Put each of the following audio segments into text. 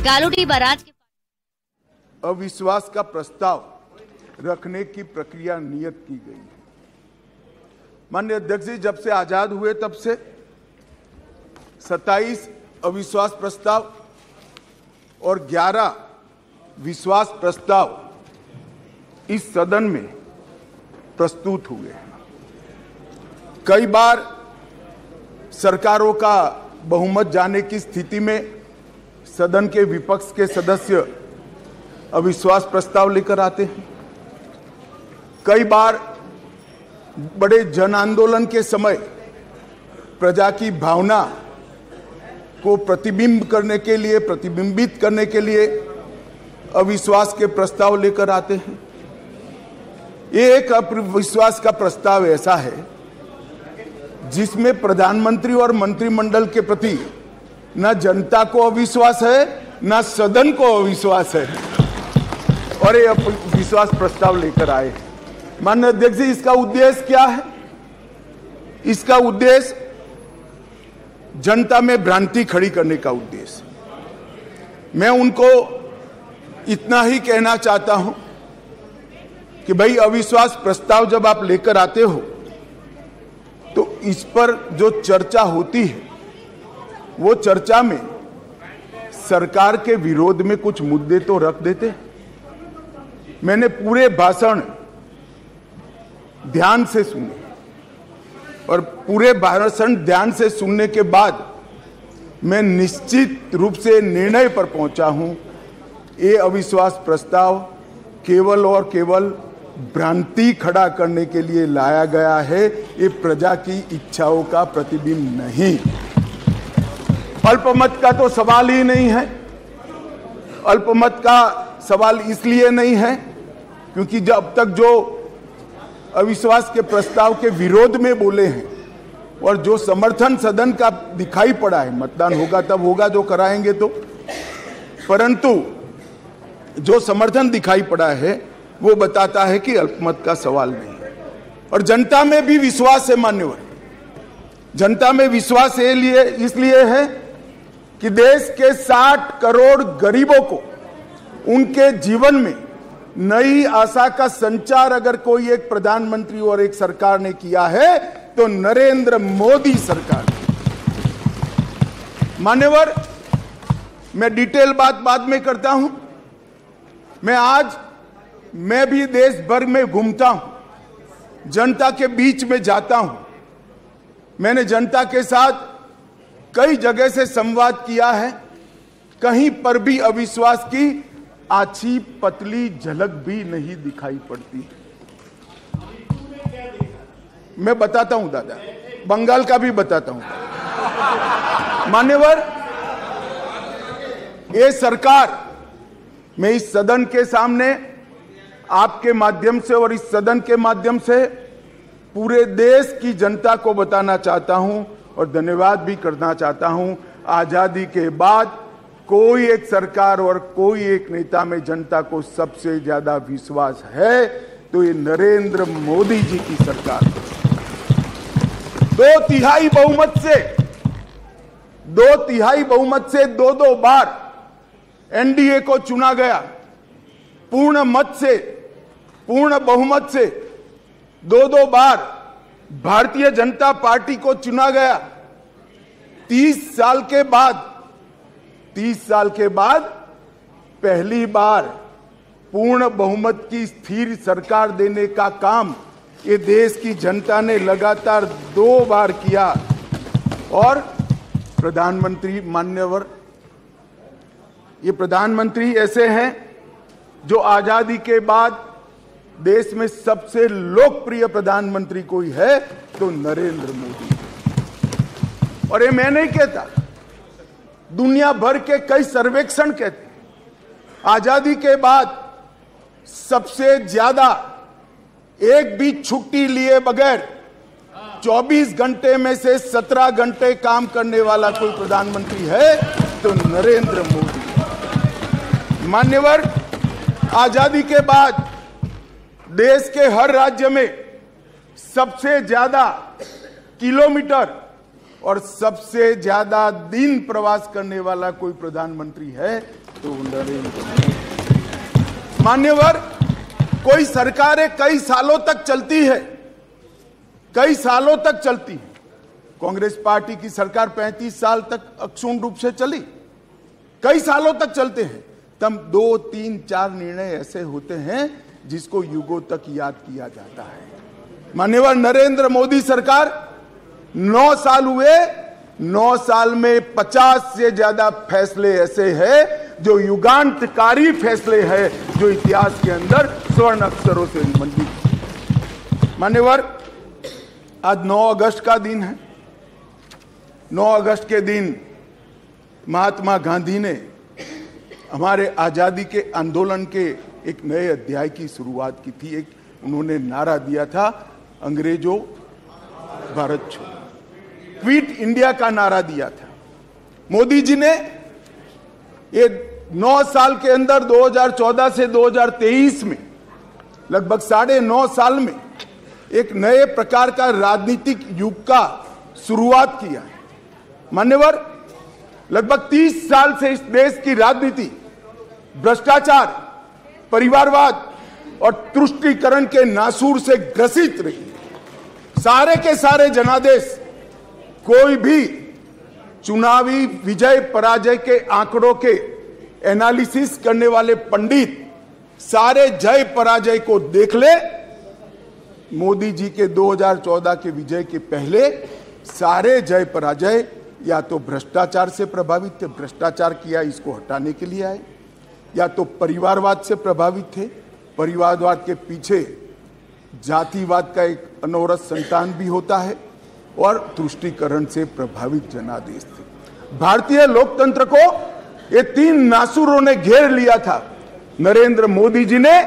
गालूडी बारात के अविश्वास का प्रस्ताव रखने की प्रक्रिया नियत की गई है। माननीय अध्यक्ष जी, जब से आजाद हुए तब से 27 अविश्वास प्रस्ताव और 11 विश्वास प्रस्ताव इस सदन में प्रस्तुत हुए हैं। कई बार सरकारों का बहुमत जाने की स्थिति में सदन के विपक्ष के सदस्य अविश्वास प्रस्ताव लेकर आते हैं। कई बार बड़े जन आंदोलन के समय प्रजा की भावना को प्रतिबिंबित करने के लिए अविश्वास के प्रस्ताव लेकर आते हैं। ये एक अविश्वास का प्रस्ताव ऐसा है जिसमें प्रधानमंत्री और मंत्रिमंडल के प्रति न जनता को अविश्वास है, न सदन को अविश्वास है, और ये विश्वास प्रस्ताव लेकर आए। माननीय अध्यक्ष जी, इसका उद्देश्य क्या है? इसका उद्देश्य जनता में भ्रांति खड़ी करने का उद्देश्य। मैं उनको इतना ही कहना चाहता हूं कि भाई, अविश्वास प्रस्ताव जब आप लेकर आते हो तो इस पर जो चर्चा होती है वो चर्चा में सरकार के विरोध में कुछ मुद्दे तो रख देते हैं। मैंने पूरे भाषण ध्यान से सुने और पूरे भाषण ध्यान से सुनने के बाद मैं निश्चित रूप से निर्णय पर पहुंचा हूं, ये अविश्वास प्रस्ताव केवल और केवल भ्रांति खड़ा करने के लिए लाया गया है। ये प्रजा की इच्छाओं का प्रतिबिंब नहीं। अल्पमत का तो सवाल ही नहीं है। अल्पमत का सवाल इसलिए नहीं है क्योंकि जब तक जो अविश्वास के प्रस्ताव के विरोध में बोले हैं और जो समर्थन सदन का दिखाई पड़ा है, मतदान होगा तब होगा जो कराएंगे तो, परंतु जो समर्थन दिखाई पड़ा है वो बताता है कि अल्पमत का सवाल नहीं है। और जनता में भी विश्वास है मान्यवर। जनता में विश्वास इसलिए है कि देश के 60 करोड़ गरीबों को उनके जीवन में नई आशा का संचार अगर कोई एक प्रधानमंत्री और एक सरकार ने किया है तो नरेंद्र मोदी सरकार। मान्यवर, मैं डिटेल बात बाद में करता हूं। मैं भी देश भर में घूमता हूं, जनता के बीच में जाता हूं। मैंने जनता के साथ कई जगह से संवाद किया है। कहीं पर भी अविश्वास की आछी पतली झलक भी नहीं दिखाई पड़ती। मैं बताता हूं दादा, बंगाल का भी बताता हूं। मान्यवर, ये सरकार, मैं इस सदन के सामने आपके माध्यम से और इस सदन के माध्यम से पूरे देश की जनता को बताना चाहता हूं और धन्यवाद भी करना चाहता हूं। आजादी के बाद कोई एक सरकार और कोई एक नेता में जनता को सबसे ज्यादा विश्वास है तो ये नरेंद्र मोदी जी की सरकार। 2/3 बहुमत से 2 बार एनडीए को चुना गया। पूर्ण बहुमत से 2 बार भारतीय जनता पार्टी को चुना गया। 30 साल के बाद पहली बार पूर्ण बहुमत की स्थिर सरकार देने का काम ये देश की जनता ने लगातार 2 बार किया। और प्रधानमंत्री, मान्यवर, ये प्रधानमंत्री ऐसे हैं जो आजादी के बाद देश में सबसे लोकप्रिय प्रधानमंत्री कोई है तो नरेंद्र मोदी। और ये मैं नहीं कहता, दुनिया भर के कई सर्वेक्षण कहते हैं आजादी के बाद सबसे ज्यादा एक भी छुट्टी लिए बगैर 24 घंटे में से 17 घंटे काम करने वाला कोई प्रधानमंत्री है तो नरेंद्र मोदी। मान्यवर, आजादी के बाद देश के हर राज्य में सबसे ज्यादा किलोमीटर और सबसे ज्यादा दिन प्रवास करने वाला कोई प्रधानमंत्री है तो नरेंद्र मोदी। मान्यवर, कोई सरकारें कई सालों तक चलती है, कई सालों तक चलती है। कांग्रेस पार्टी की सरकार 35 साल तक अक्षुण्ण रूप से चली, कई सालों तक चलते हैं। तब 2, 3, 4 निर्णय ऐसे होते हैं जिसको युगों तक याद किया जाता है। माननीय नरेंद्र मोदी सरकार 9 साल हुए, 9 साल में 50 से ज्यादा फैसले ऐसे हैं जो युगांतकारी फैसले हैं, जो इतिहास के अंदर स्वर्ण अक्षरों से मंडित। मान्यवर, आज 9 अगस्त का दिन है। 9 अगस्त के दिन महात्मा गांधी ने हमारे आजादी के आंदोलन के एक नए अध्याय की शुरुआत की थी। एक उन्होंने नारा दिया था, अंग्रेजों भारत छोड़ो, क्विट इंडिया का नारा दिया था। मोदी जी ने ये 9 साल के अंदर 2014 से 2023 में लगभग 9.5 साल में एक नए प्रकार का राजनीतिक युग का शुरुआत किया है। मान्यवर, लगभग 30 साल से इस देश की राजनीति भ्रष्टाचार, परिवारवाद और तुष्टीकरण के नासूर से ग्रसित रही है। सारे के सारे जनादेश, कोई भी चुनावी विजय पराजय के आंकड़ों के एनालिसिस करने वाले पंडित सारे जय पराजय को देख ले। मोदी जी के 2014 के विजय के पहले सारे जय पराजय या तो भ्रष्टाचार से प्रभावित थे, भ्रष्टाचार किया इसको हटाने के लिए आए, या तो परिवारवाद से प्रभावित थे, परिवारवाद के पीछे जातिवाद का एक अनवरत संतान भी होता है, और तुष्टीकरण से प्रभावित जनादेश थे। भारतीय लोकतंत्र को ये 3 नासुरों ने घेर लिया था। नरेंद्र मोदी जी ने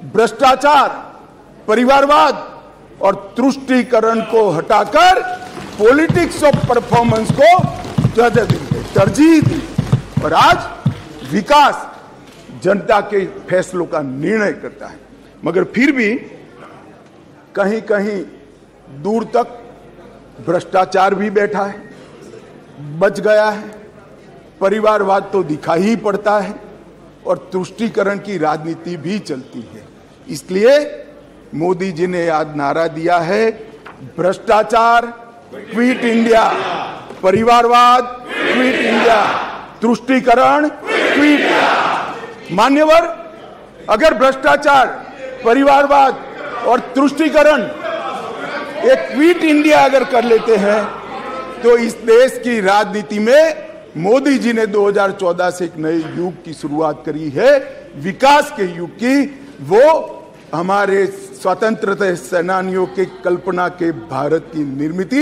भ्रष्टाचार, परिवारवाद और तुष्टीकरण को हटाकर पॉलिटिक्स ऑफ परफॉर्मेंस को तरजीह दी, और आज विकास जनता के फैसलों का निर्णय करता है। मगर फिर भी कहीं कहीं दूर तक भ्रष्टाचार भी बैठा है, बच गया है, परिवारवाद तो दिखाई ही पड़ता है, और तुष्टीकरण की राजनीति भी चलती है। इसलिए मोदी जी ने आज नारा दिया है, भ्रष्टाचार क्विट इंडिया, परिवारवाद क्विट इंडिया, तुष्टीकरण क्विट इंडिया। मान्यवर, अगर भ्रष्टाचार, परिवारवाद और तुष्टीकरण एक क्विट इंडिया अगर कर लेते हैं तो इस देश की राजनीति में मोदी जी ने 2014 से एक नए युग की शुरुआत करी है, विकास के युग की। वो हमारे स्वतंत्रता सेनानियों के कल्पना के भारत की निर्मित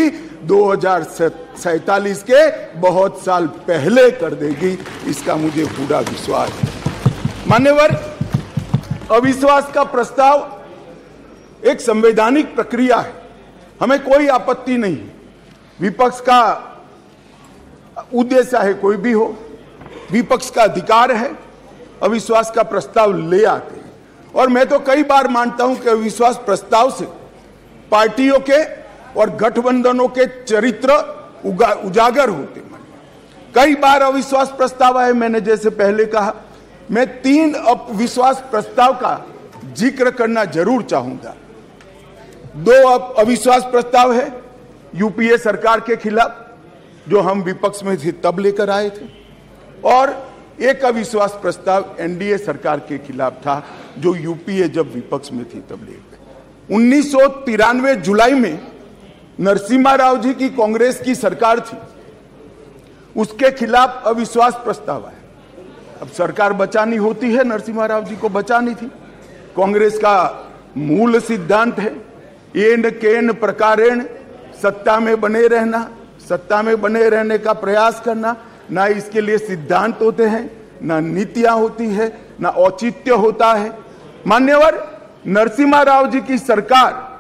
2047 के बहुत साल पहले कर देगी, इसका मुझे पूरा विश्वास है। मान्यवर, अविश्वास का प्रस्ताव एक संवैधानिक प्रक्रिया है, हमें कोई आपत्ति नहीं। विपक्ष का उद्देश्य है कोई भी हो, विपक्ष का अधिकार है, अविश्वास का प्रस्ताव ले आते हैं। और मैं तो कई बार मानता हूं कि अविश्वास प्रस्ताव से पार्टियों के और गठबंधनों के चरित्र उजागर होते। कई बार अविश्वास प्रस्ताव आए, मैंने जैसे पहले कहा, मैं 3 अविश्वास प्रस्ताव का जिक्र करना जरूर चाहूंगा। 2 अविश्वास प्रस्ताव है यूपीए सरकार के खिलाफ, जो हम विपक्ष में थे तब लेकर आए थे, और एक अविश्वास प्रस्ताव एनडीए सरकार के खिलाफ था, जो यूपीए जब विपक्ष में थी तब ले गए। 1993 जुलाई में नरसिम्हा राव जी की कांग्रेस की सरकार थी, उसके खिलाफ अविश्वास प्रस्ताव आया। अब सरकार बचानी होती है, नरसिम्हा राव जी को बचानी थी। कांग्रेस का मूल सिद्धांत है एन केन प्रकारेण सत्ता में बने रहना, सत्ता में बने रहने का प्रयास करना। ना इसके लिए सिद्धांत होते हैं, ना नीतियां होती है, ना औचित्य होता है। मान्यवर, नरसिम्हा राव जी की सरकार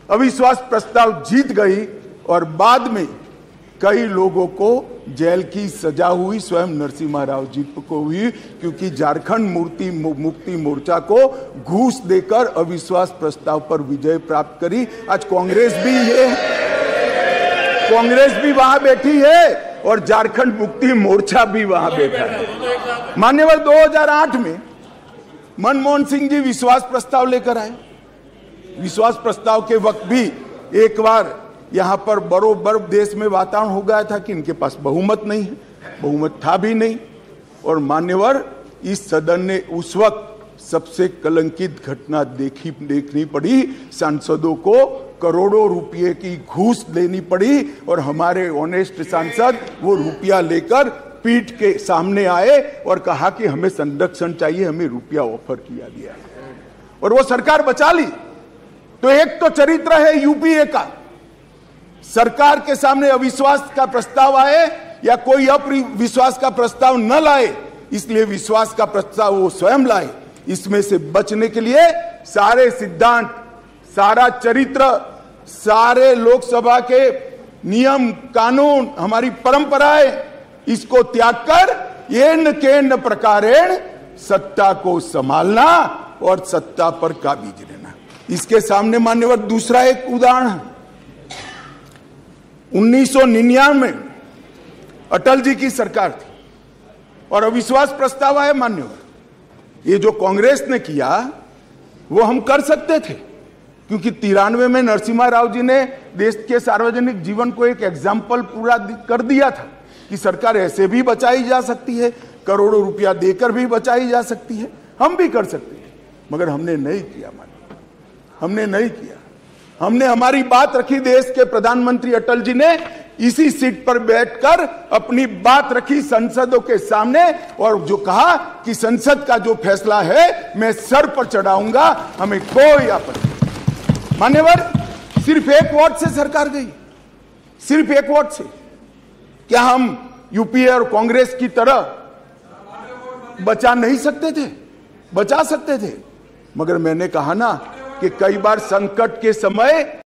अविश्वास प्रस्ताव जीत गई और बाद में कई लोगों को जेल की सजा हुई, स्वयं नरसिम्हा राव जी को हुई, क्योंकि झारखंड मुक्ति मोर्चा को घूस देकर अविश्वास प्रस्ताव पर विजय प्राप्त करी। आज कांग्रेस भी ये कांग्रेस भी वहां बैठी है और झारखंड मुक्ति मोर्चा भी वहां बैठा है। मान्यवर 2008 में मनमोहन सिंह जी विश्वास प्रस्ताव लेकर आए। विश्वास प्रस्ताव के वक्त भी एक बार यहां पर बरोबर देश में वातावरण हो गया था कि इनके पास बहुमत नहीं है, बहुमत था भी नहीं। और मान्यवर इस सदन ने उस वक्त सबसे कलंकित घटना देखनी पड़ी। सांसदों को करोड़ों रुपए की घूस देनी पड़ी और हमारे ऑनेस्ट सांसद वो रुपया लेकर पीठ के सामने आए और कहा कि हमें संरक्षण चाहिए, हमें रुपया ऑफर किया गया और वो सरकार बचा ली। तो एक तो चरित्र है यूपीए का, सरकार के सामने अविश्वास का प्रस्ताव आए या कोई अविश्वास का प्रस्ताव न लाए, इसलिए विश्वास का प्रस्ताव वो स्वयं लाए। इसमें से बचने के लिए सारे सिद्धांत, सारा चरित्र, सारे लोकसभा के नियम कानून, हमारी परंपराएं, इसको त्याग कर येन केन प्रकारेण सत्ता को संभालना और सत्ता पर काबिज रहना। इसके सामने मान्यवर दूसरा एक उदाहरण है। 1999 में अटल जी की सरकार थी और अविश्वास प्रस्ताव आया मान्यवर। ये जो कांग्रेस ने किया वो हम कर सकते थे, क्योंकि 93 में नरसिम्हा राव जी ने देश के सार्वजनिक जीवन को एक एग्जाम्पल पूरा कर दिया था कि सरकार ऐसे भी बचाई जा सकती है, करोड़ों रुपया देकर भी बचाई जा सकती है। हम भी कर सकते थे, मगर हमने नहीं किया मान्यवर, हमने नहीं किया। हमने हमारी बात रखी। देश के प्रधानमंत्री अटल जी ने इसी सीट पर बैठकर अपनी बात रखी संसदों के सामने और जो कहा कि संसद का जो फैसला है मैं सर पर चढ़ाऊंगा, हमें कोई आपत्ति नहीं। मान्यवर सिर्फ एक वोट से सरकार गई, सिर्फ एक वोट से। क्या हम यूपीए और कांग्रेस की तरह बचा नहीं सकते थे? बचा सकते थे, मगर मैंने कहा ना कि कई बार संकट के समय